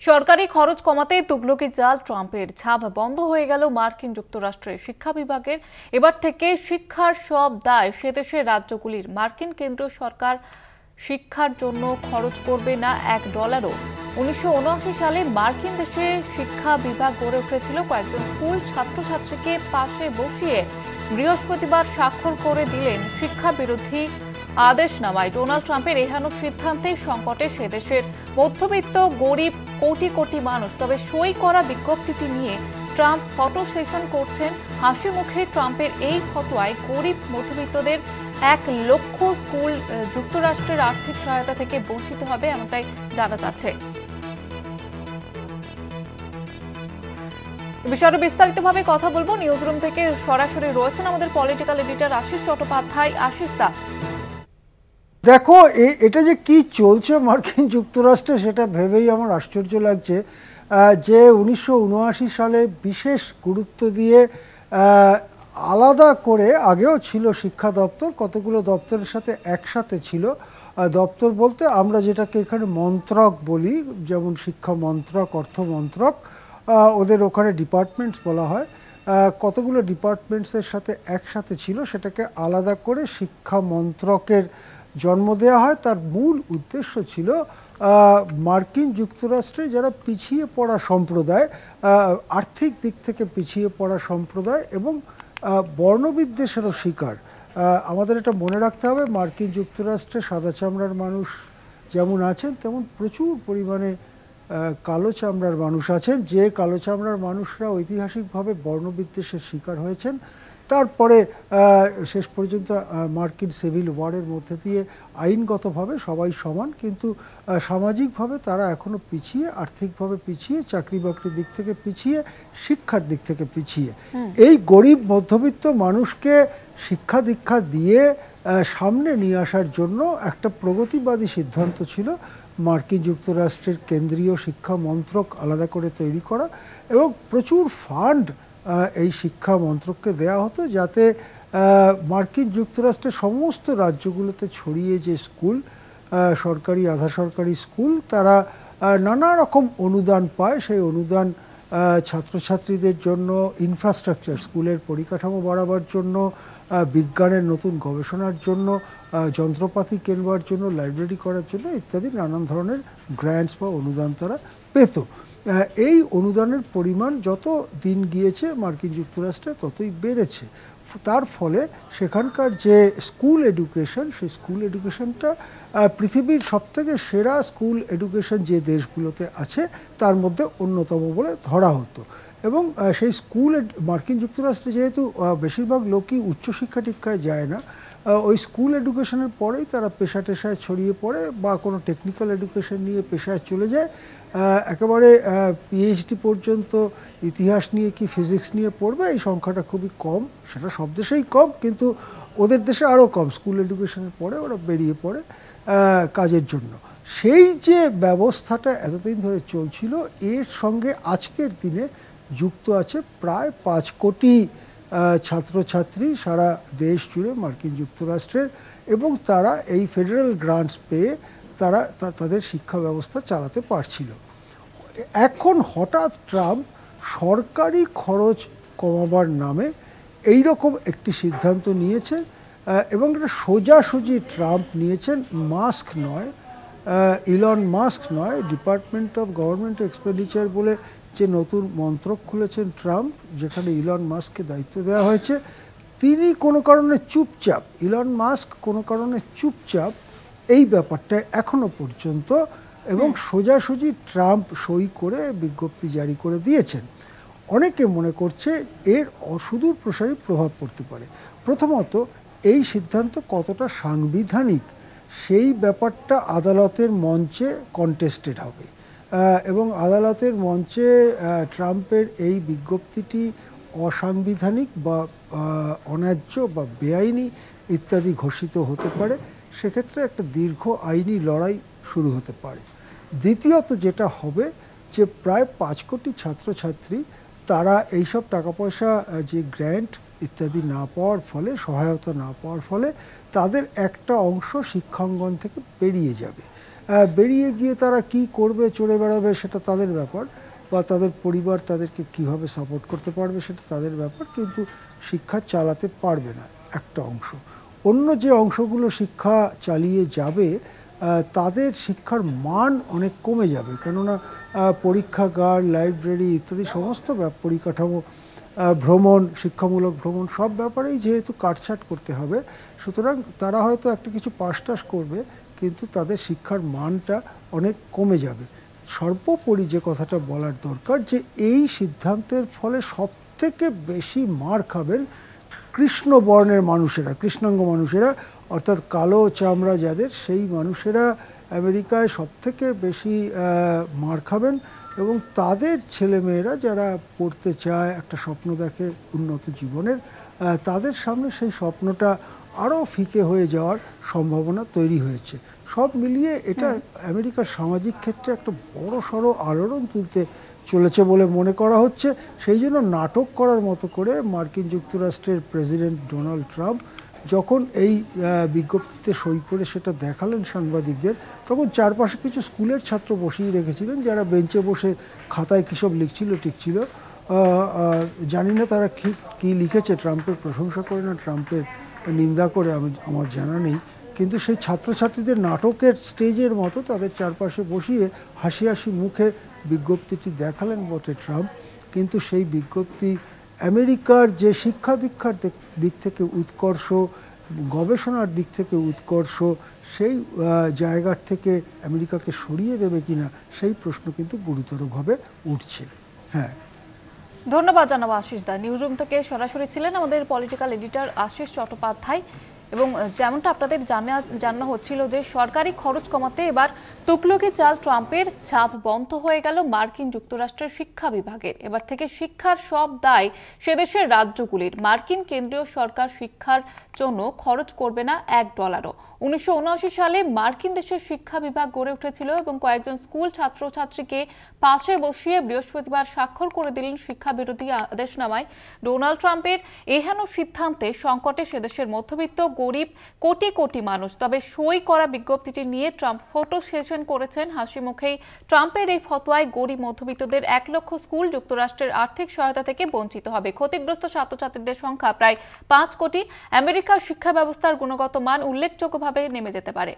সরকারি খরচ কমাতে তুগলকি জাল ট্রাম্পের ছাপ বন্ধ হয়ে গেল মার্কিন যুক্তরাষ্ট্রের শিক্ষা বিভাগের। এবার থেকে শিক্ষার সব দায় সে দেশের রাজ্যগুলির। মার্কিন কেন্দ্রীয় সরকার শিক্ষার জন্য খরচ করবে না $1। 1979 সালে মার্কিন দেশে শিক্ষা বিভাগ গড়ে উঠেছিল। কয়েকজন স্কুল ছাত্রছাত্রীকে পাশে বসিয়ে বৃহস্পতিবার স্বাক্ষর করে দিলেন শিক্ষা বিরোধী আদেশনামায়। ডোনাল্ড ট্রাম্পের এহেন সিদ্ধান্তেই সংকটে সে দেশের মধ্যবিত্ত গরিব কোটি কোটি মানুষ। তবে সই করা বিজ্ঞপ্তিটি নিয়ে ট্রাম্প ফটো সেশন করছেন হাসি মুখে। ট্রাম্পের এই ফটোয় গরিব মধ্যবিত্তদের 1 লক্ষ স্কুল যুক্তরাষ্ট্রের আর্থিক সহায়তা থেকে বঞ্চিত হবে, এমনটাই জানা যাচ্ছে। বিষয়টা বিস্তারিতভাবে কথা বলবো। নিউজরুম থেকে সরাসরি রয়েছেন আমাদের পলিটিক্যাল এডিটর আশিস চট্টোপাধ্যায়। আশিস দা, দেখো এটা যে কি চলছে মার্কিন যুক্তরাষ্ট্রে সেটা ভেবেই আমার আশ্চর্য লাগছে যে 1979 সালে বিশেষ গুরুত্ব দিয়ে আলাদা করে, আগেও ছিল শিক্ষা দপ্তর, কতগুলো দপ্তরের সাথে একসাথে ছিল। দপ্তর বলতে আমরা যেটাকে এখানে মন্ত্রক বলি, যেমন শিক্ষা মন্ত্রক, অর্থ মন্ত্রক, ওদের ওখানে ডিপার্টমেন্টস বলা হয়। কতগুলো ডিপার্টমেন্টসের সাথে একসাথে ছিল, সেটাকে আলাদা করে শিক্ষা মন্ত্রকের জন্ম দেওয়া হয়। তার মূল উদ্দেশ্য ছিল মার্কিন যুক্তরাষ্ট্রে যারা পিছিয়ে পড়া সম্প্রদায়, আর্থিক দিক থেকে পিছিয়ে পড়া সম্প্রদায় এবং বর্ণবিদ্বেষেরও শিকার। আমাদের এটা মনে রাখতে হবে, মার্কিন যুক্তরাষ্ট্রে সাদা চামড়ার মানুষ যেমন আছেন তেমন প্রচুর পরিমাণে কালো চামড়ার মানুষ আছেন, যে কালো চামড়ার মানুষরা ঐতিহাসিকভাবে বর্ণবিদ্বেষের শিকার হয়েছেন। তারপরে শেষ পর্যন্ত মার্কিন সিভিল ওয়ারের মধ্যে দিয়ে আইনগতভাবে সবাই সমান, কিন্তু সামাজিকভাবে তারা এখনও পিছিয়ে, আর্থিকভাবে পিছিয়ে, চাকরি বাকরির দিক থেকে পিছিয়ে, শিক্ষার দিক থেকে পিছিয়ে। এই গরিব মধ্যবিত্ত মানুষকে শিক্ষা দীক্ষা দিয়ে সামনে নিয়ে আসার জন্য একটা প্রগতিবাদী সিদ্ধান্ত ছিল মার্কিন যুক্তরাষ্ট্রের কেন্দ্রীয় শিক্ষা মন্ত্রক আলাদা করে তৈরি করা, এবং প্রচুর ফান্ড এই শিক্ষা মন্ত্রককে দেয়া হতো যাতে মার্কিন যুক্তরাষ্ট্রের সমস্ত রাজ্যগুলোতে ছড়িয়ে যে স্কুল, সরকারি আধা সরকারি স্কুল, তারা নানা রকম অনুদান পায়। সেই অনুদান ছাত্রছাত্রীদের জন্য ইনফ্রাস্ট্রাকচার, স্কুলের পরিকাঠামো বাড়াবার জন্য, বিজ্ঞানের নতুন গবেষণার জন্য, যন্ত্রপাতি কেনবার জন্য, লাইব্রেরি করার জন্য ইত্যাদি নানান ধরনের গ্র্যান্টস বা অনুদান তারা পেত। এই অনুদানের পরিমাণ যত দিন গিয়েছে মার্কিন যুক্তরাষ্ট্রে ততই বেড়েছে। তার ফলে সেখানকার যে স্কুল এডুকেশন, সেই স্কুল এডুকেশনটা পৃথিবীর সবথেকে সেরা স্কুল এডুকেশন যে দেশগুলোতে আছে তার মধ্যে অন্যতম বলে ধরা হতো। এবং সেই স্কুল, মার্কিন যুক্তরাষ্ট্রে যেহেতু বেশিরভাগ লোকই উচ্চশিক্ষা টিক্ষায় যায় না, ওই স্কুল এডুকেশনের পরেই তারা পেশা টেশায় ছড়িয়ে পড়ে বা কোনো টেকনিক্যাল এডুকেশন নিয়ে পেশায় চলে যায়। একেবারে পিএইচডি পর্যন্ত ইতিহাস নিয়ে কি ফিজিক্স নিয়ে পড়বে এই সংখ্যাটা খুবই কম। সেটা সব দেশেই কম, কিন্তু ওদের দেশে আরও কম। স্কুল এডুকেশনের পরে ওরা বেরিয়ে পড়ে কাজের জন্য। সেই যে ব্যবস্থাটা এতদিন ধরে চলছিল, এর সঙ্গে আজকের দিনে যুক্ত আছে প্রায় 5 কোটি ছাত্রছাত্রী সারা দেশ জুড়ে মার্কিন যুক্তরাষ্ট্রের, এবং তারা এই ফেডারেল গ্রান্টস পেয়ে তারা তাদের শিক্ষা ব্যবস্থা চালাতে পারছিল। এখন হঠাৎ ট্রাম্প সরকারি খরচ কমাবার নামে এই রকম একটি সিদ্ধান্ত নিয়েছে, এবং এটা সোজাসুজি ট্রাম্প নিয়েছেন, মাস্ক নয়, ইলন মাস্ক নয়। ডিপার্টমেন্ট অফ গভর্নমেন্ট এক্সপেন্ডিচার বলে যে নতুন মন্ত্রক খুলেছেন ট্রাম্প, যেখানে ইলন মাস্ককে দায়িত্ব দেওয়া হয়েছে, তিনি কোনো কারণে চুপচাপ, ইলন মাস্ক কোনো কারণে চুপচাপ এই ব্যাপারটা এখনো পর্যন্ত, এবং সোজাসুজি ট্রাম্প সই করে বিজ্ঞপ্তি জারি করে দিয়েছেন। অনেকে মনে করছে এর অসুদূর প্রসারী প্রভাব পড়তে পারে। প্রথমত, এই সিদ্ধান্ত কতটা সাংবিধানিক সেই ব্যাপারটা আদালতের মঞ্চে কন্টেস্টেড হবে, এবং আদালতের মঞ্চে ট্রাম্পের এই বিজ্ঞপ্তিটি অসাংবিধানিক বা অন্যায্য বা বেআইনি ইত্যাদি ঘোষিত হতে পারে। সেক্ষেত্রে একটা দীর্ঘ আইনি লড়াই শুরু হতে পারে। দ্বিতীয়ত যেটা হবে, যে প্রায় 5 কোটি ছাত্রছাত্রী তারা এইসব টাকা পয়সা, যে গ্র্যান্ট ইত্যাদি না পাওয়ার ফলে, সহায়তা না পাওয়ার ফলে তাদের একটা অংশ শিক্ষাঙ্গন থেকে পেরিয়ে যাবে। বেরিয়ে গিয়ে তারা কি করবে, চড়ে বেড়াবে, সেটা তাদের ব্যাপার, বা তাদের পরিবার তাদেরকে কিভাবে সাপোর্ট করতে পারবে সেটা তাদের ব্যাপার, কিন্তু শিক্ষা চালাতে পারবে না একটা অংশ। অন্য যে অংশগুলো শিক্ষা চালিয়ে যাবে তাদের শিক্ষার মান অনেক কমে যাবে, কেননা পরীক্ষাগার, লাইব্রেরি ইত্যাদি সমস্ত পরিকাঠামো, ভ্রমণ, শিক্ষামূলক ভ্রমণ, সব ব্যাপারেই যেহেতু কাটছাট করতে হবে, সুতরাং তারা হয়তো একটা কিছু পাস টাস করবে, কিন্তু তাদের শিক্ষার মানটা অনেক কমে যাবে। সর্বোপরি যে কথাটা বলার দরকার, যে এই সিদ্ধান্তের ফলে সবথেকে বেশি মার খাবেন কৃষ্ণবর্ণের মানুষেরা, কৃষ্ণাঙ্গ মানুষেরা, অর্থাৎ কালো চামড়া যাদের, সেই মানুষেরা আমেরিকায় সবথেকে বেশি মার খাবেন, এবং তাদের ছেলেমেয়েরা যারা পড়তে চায়, একটা স্বপ্ন দেখে উন্নত জীবনের, তাদের সামনে সেই স্বপ্নটা আরও ফিকে হয়ে যাওয়ার সম্ভাবনা তৈরি হয়েছে। সব মিলিয়ে এটা আমেরিকার সামাজিক ক্ষেত্রে একটা বড় সড়ো আলোড়ন তুলতে চলেছে বলে মনে করা হচ্ছে। সেই জন্য নাটক করার মতো করে মার্কিন যুক্তরাষ্ট্রের প্রেসিডেন্ট ডোনাল্ড ট্রাম্প যখন এই বিজ্ঞপ্তিতে সই করে সেটা দেখালেন সাংবাদিকদের, তখন চারপাশে কিছু স্কুলের ছাত্র বসিয়ে রেখেছিলেন, যারা বেঞ্চে বসে খাতায় কী সব লিখছিল টিকছিল। জানি না তারা কী লিখেছে, ট্রাম্পের প্রশংসা করে না ট্রাম্পের নিন্দা করে, আমার জানা নেই। কিন্তু সেই ছাত্রছাত্রীদের নাটকের স্টেজের মতো তাদের চারপাশে বসিয়ে হাসি হাসি মুখে বিজ্ঞপ্তিটি দেখালেন বটে ট্রাম্প, কিন্তু সেই বিজ্ঞপ্তি আমেরিকার যে শিক্ষা দীক্ষার দিক থেকে উৎকর্ষ, গবেষণার দিক থেকে উৎকর্ষ, সেই জায়গার থেকে আমেরিকাকে সরিয়ে দেবে কিনা, সেই প্রশ্ন কিন্তু গুরুতরভাবে উঠছে। হ্যাঁ, ধন্যবাদ জানাবো আশিস দা। নিউজরুম থেকে সরাসরি ছিলেন আমাদের পলিটিক্যাল এডিটর আশিস চট্টোপাধ্যায়। এবং যেমনটা আপনাদের জানা হচ্ছিল যে সরকারি খরচ কমাতে এবার তুগলকি চাল ট্রাম্পের ছাপ বন্ধ হয়ে গেল মার্কিন যুক্তরাষ্ট্রের শিক্ষা বিভাগের। এবার থেকে শিক্ষার সব দায় সেদেশের রাজ্যগুলির। মার্কিন কেন্দ্রীয় সরকার শিক্ষার জন্য খরচ করবে না $1। 1979 সালে মার্কিন দেশের শিক্ষা বিভাগ গড়ে উঠেছিল এবং কয়েকজন স্কুল ছাত্রছাত্রীকে পাশে বসিয়ে বৃহস্পতিবার স্বাক্ষর করে দিলেন শিক্ষা বিরোধী আদেশনামায়। ডোনাল্ড ট্রাম্পের এহেন সিদ্ধান্তে সংকটে সেদেশের মধ্যবিত্ত গরিব কোটি কোটি মানুষ। তবে সই করা বিজ্ঞপ্তিটি নিয়ে ট্রাম্প ফটো সেশন করেছেন হাসি মুখেই। ট্রাম্পের এই ফতোয়ায় গরিব মধ্যবিত্তদের 1 লক্ষ স্কুল যুক্তরাষ্ট্রের আর্থিক সহায়তা থেকে বঞ্চিত হবে। ক্ষতিগ্রস্ত ছাত্রছাত্রীদের সংখ্যা প্রায় 5 কোটি। আমেরিকার শিক্ষা ব্যবস্থার গুণগত মান উল্লেখযোগ্যভাবে নেমে যেতে পারে।